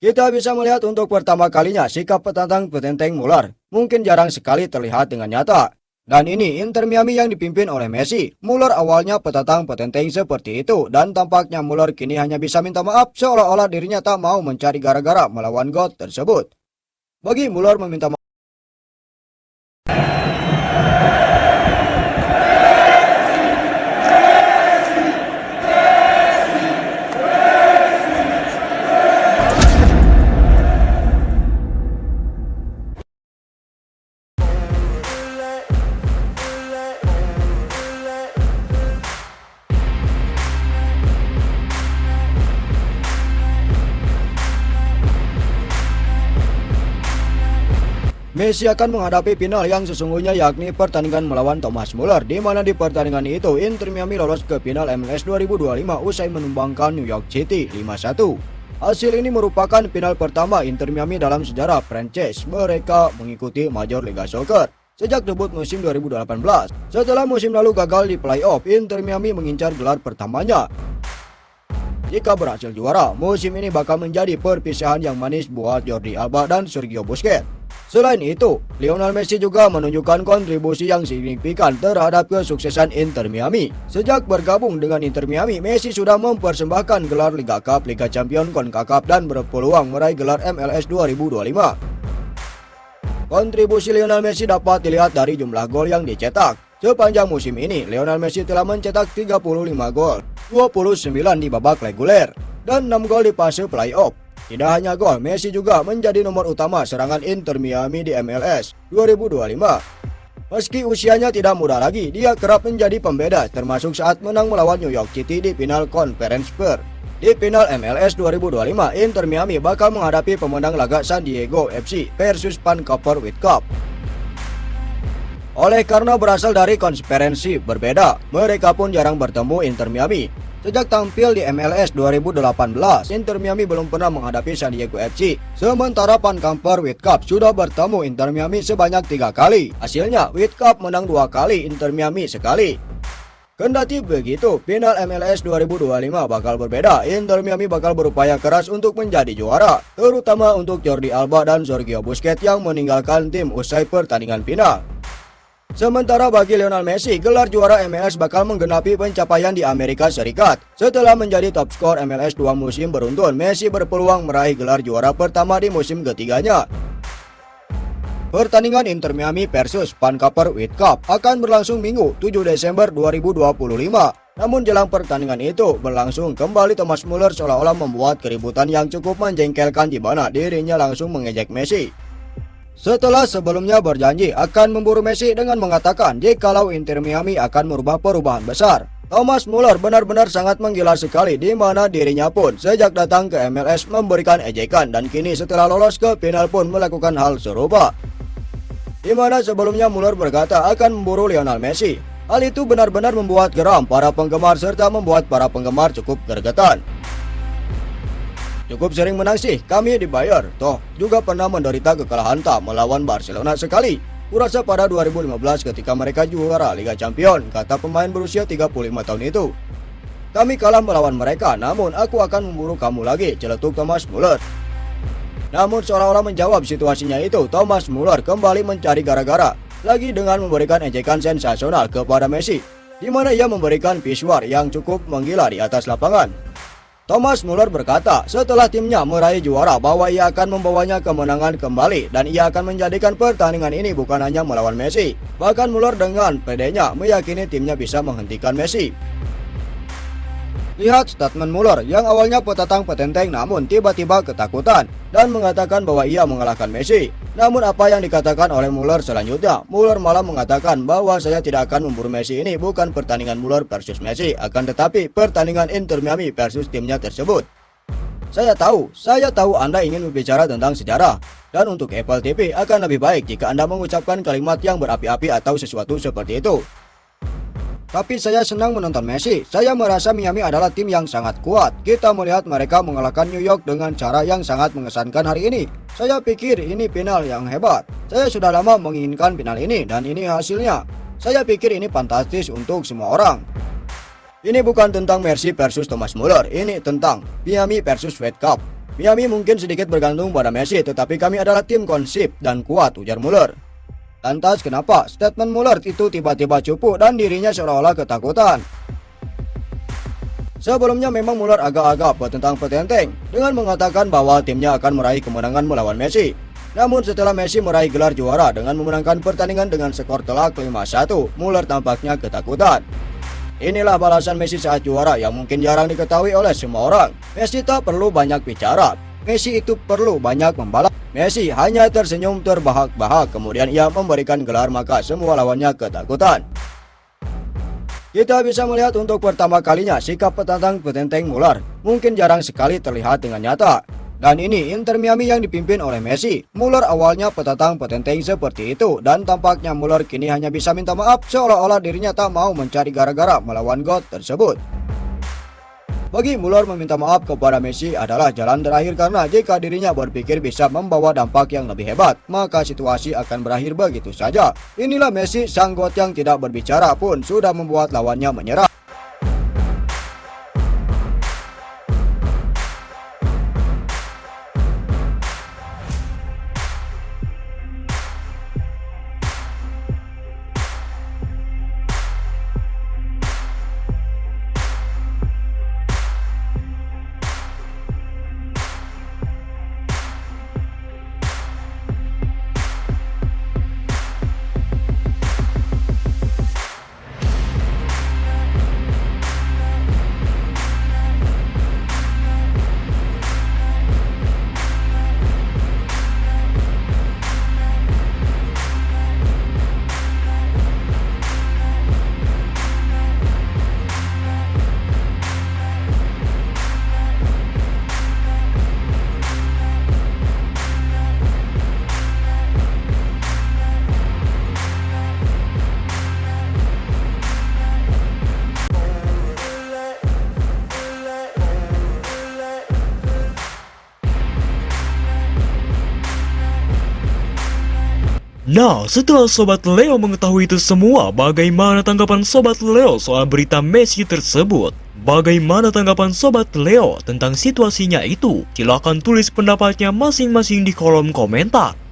Kita bisa melihat untuk pertama kalinya sikap petantang-petenteng Muller mungkin jarang sekali terlihat dengan nyata. Dan ini Inter Miami yang dipimpin oleh Messi. Muller awalnya petantang-petenteng seperti itu dan tampaknya Muller kini hanya bisa minta maaf seolah-olah dirinya tak mau mencari gara-gara melawan GOAT tersebut. Bagi Muller meminta maaf Messi akan menghadapi final yang sesungguhnya yakni pertandingan melawan Thomas Muller, di mana di pertandingan itu Inter Miami lolos ke final MLS 2025 usai menumbangkan New York City 5-1. Hasil ini merupakan final pertama Inter Miami dalam sejarah franchise mereka mengikuti Major Liga Soccer sejak debut musim 2018. Setelah musim lalu gagal di playoff, Inter Miami mengincar gelar pertamanya. Jika berhasil juara, musim ini bakal menjadi perpisahan yang manis buat Jordi Alba dan Sergio Busquets. Selain itu, Lionel Messi juga menunjukkan kontribusi yang signifikan terhadap kesuksesan Inter Miami. Sejak bergabung dengan Inter Miami, Messi sudah mempersembahkan gelar Liga Cup, Liga Champions, CONCACAF, dan berpeluang meraih gelar MLS 2025. Kontribusi Lionel Messi dapat dilihat dari jumlah gol yang dicetak. Sepanjang musim ini, Lionel Messi telah mencetak 35 gol, 29 di babak reguler, dan 6 gol di fase playoff. Tidak hanya gol, Messi juga menjadi nomor utama serangan Inter Miami di MLS 2025. Meski usianya tidak muda lagi, dia kerap menjadi pembeda termasuk saat menang melawan New York City di final Conference Spur. Di final MLS 2025, Inter Miami bakal menghadapi pemenang laga San Diego FC versus Vancouver Whitecaps. Oleh karena berasal dari konferensi berbeda, mereka pun jarang bertemu Inter Miami. Sejak tampil di MLS 2018, Inter Miami belum pernah menghadapi San Diego FC. Sementara Vancouver Whitecaps sudah bertemu Inter Miami sebanyak 3 kali. Hasilnya, Whitecaps menang 2 kali, Inter Miami sekali. Kendati begitu, final MLS 2025 bakal berbeda. Inter Miami bakal berupaya keras untuk menjadi juara, terutama untuk Jordi Alba dan Sergio Busquets yang meninggalkan tim usai pertandingan final. Sementara bagi Lionel Messi, gelar juara MLS bakal menggenapi pencapaian di Amerika Serikat. Setelah menjadi top skor MLS 2 musim beruntun, Messi berpeluang meraih gelar juara pertama di musim ketiganya. Pertandingan Inter Miami versus Vancouver Whitecaps akan berlangsung Minggu 7 Desember 2025. Namun jelang pertandingan itu berlangsung, kembali Thomas Muller seolah-olah membuat keributan yang cukup menjengkelkan di mana dirinya langsung mengejek Messi. Setelah sebelumnya berjanji akan memburu Messi dengan mengatakan jikalau Inter Miami akan merubah perubahan besar. Thomas Muller benar-benar sangat menggila sekali, di mana dirinya pun sejak datang ke MLS memberikan ejekan dan kini setelah lolos ke final pun melakukan hal serupa. Di mana sebelumnya Muller berkata akan memburu Lionel Messi. Hal itu benar-benar membuat geram para penggemar serta membuat para penggemar cukup gergetan. Cukup sering menang sih, kami dibayar. Toh, juga pernah menderita kekalahan tak melawan Barcelona sekali. Kurasa pada 2015 ketika mereka juara Liga Champions, kata pemain berusia 35 tahun itu. Kami kalah melawan mereka, namun aku akan memburu kamu lagi, celetuk Thomas Muller. Namun seolah-olah menjawab situasinya itu, Thomas Muller kembali mencari gara-gara, lagi dengan memberikan ejekan sensasional kepada Messi, di mana ia memberikan visual yang cukup menggila di atas lapangan. Thomas Muller berkata setelah timnya meraih juara bahwa ia akan membawanya kemenangan kembali dan ia akan menjadikan pertandingan ini bukan hanya melawan Messi. Bahkan Muller dengan pedenya meyakini timnya bisa menghentikan Messi. Lihat statement Muller yang awalnya petantang-petenteng namun tiba-tiba ketakutan dan mengatakan bahwa ia mengalahkan Messi. Namun apa yang dikatakan oleh Muller selanjutnya? Muller malah mengatakan bahwa saya tidak akan memburu Messi, ini bukan pertandingan Muller versus Messi, akan tetapi pertandingan Inter Miami versus timnya tersebut. Saya tahu Anda ingin berbicara tentang sejarah, dan untuk Apple TV akan lebih baik jika Anda mengucapkan kalimat yang berapi-api atau sesuatu seperti itu. Tapi saya senang menonton Messi. Saya merasa Miami adalah tim yang sangat kuat. Kita melihat mereka mengalahkan New York dengan cara yang sangat mengesankan hari ini. Saya pikir ini final yang hebat. Saya sudah lama menginginkan final ini dan ini hasilnya. Saya pikir ini fantastis untuk semua orang. Ini bukan tentang Messi versus Thomas Muller. Ini tentang Miami versus Whitecaps. Miami mungkin sedikit bergantung pada Messi, tetapi kami adalah tim konsip dan kuat, ujar Muller. Lantas kenapa statement Muller itu tiba-tiba cupu dan dirinya seolah-olah ketakutan? Sebelumnya memang Muller agak-agak petentang-petenteng dengan mengatakan bahwa timnya akan meraih kemenangan melawan Messi. Namun setelah Messi meraih gelar juara dengan memenangkan pertandingan dengan skor telak 5-1, Muller tampaknya ketakutan. Inilah balasan Messi saat juara yang mungkin jarang diketahui oleh semua orang. Messi tak perlu banyak bicara, Messi itu perlu banyak membalap. Messi hanya tersenyum terbahak-bahak, kemudian ia memberikan gelar maka semua lawannya ketakutan. Kita bisa melihat untuk pertama kalinya sikap petantang-petenteng Muller mungkin jarang sekali terlihat dengan nyata. Dan ini Inter Miami yang dipimpin oleh Messi. Muller awalnya petantang-petenteng seperti itu, dan tampaknya Muller kini hanya bisa minta maaf seolah-olah dirinya tak mau mencari gara-gara melawan GOAT tersebut. Bagi Muller, meminta maaf kepada Messi adalah jalan terakhir karena jika dirinya berpikir bisa membawa dampak yang lebih hebat, maka situasi akan berakhir begitu saja. Inilah Messi, sang GOAT yang tidak berbicara pun sudah membuat lawannya menyerah. Nah, setelah Sobat Leo mengetahui itu semua, bagaimana tanggapan Sobat Leo soal berita Messi tersebut? Bagaimana tanggapan Sobat Leo tentang situasinya itu? Silahkan tulis pendapatnya masing-masing di kolom komentar.